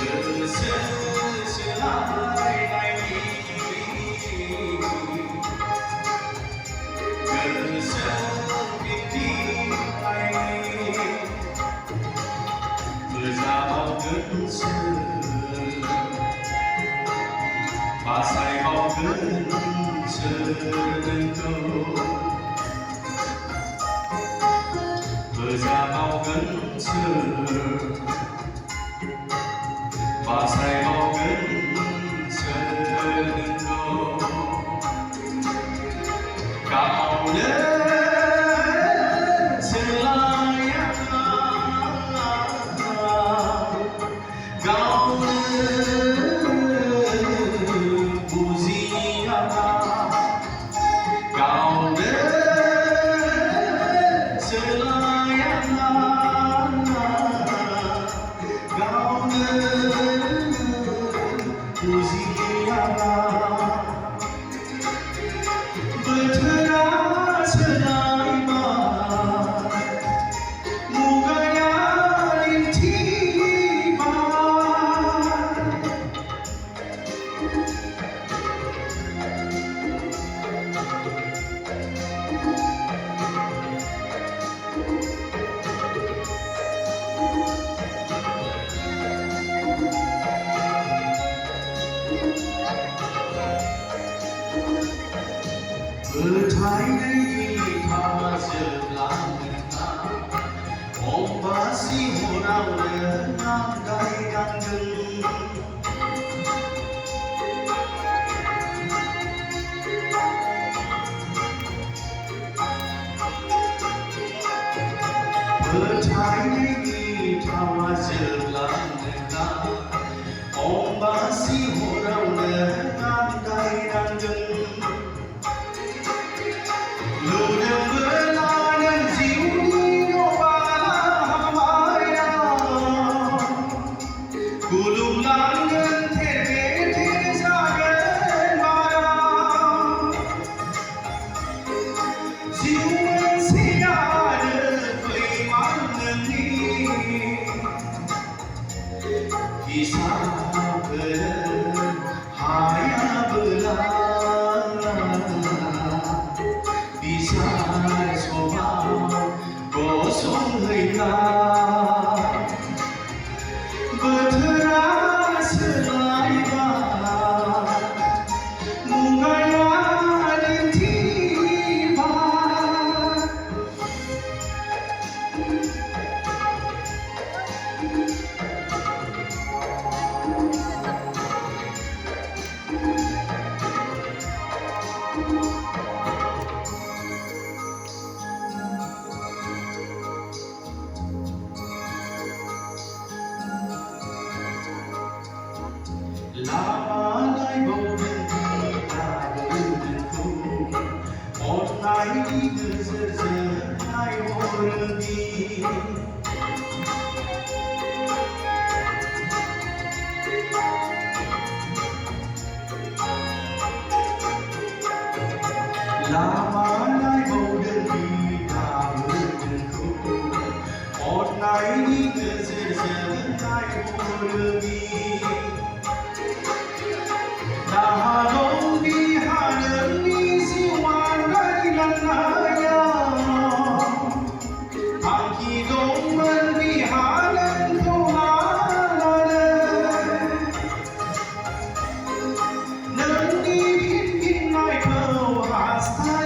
sự sửa lại này gần sớm đi này vừa ra bao cơn sương và say bao cơn sương vừa ra bao cơn sương và say bao cơn sương cao lớn sương lai cao lớn buzi cao lớn sương lai cao lớn buzi berterang selama muganya intiba bertai dari hasil langita ombasi orang renang dari gandeng bertai dari hasil langita ombasi orang renang dari gandeng Gulung langan tete sagan marah Jiwan siada keliman negeri Kisah berhaya belang Bisa sobat gosong hilang berterang selaiba mungaya intiba lama nay bầu đình ta bầu thu một ngày đi từ giờ hai hồi đi lama nay bầu đình ta bầu thu một ngày đi từ giờ hai hồi đi Dahalong di hadan di siwan dari lanaya Angki dong di hadan kuhalane Nang di hit nai kau hasta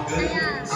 ገጽ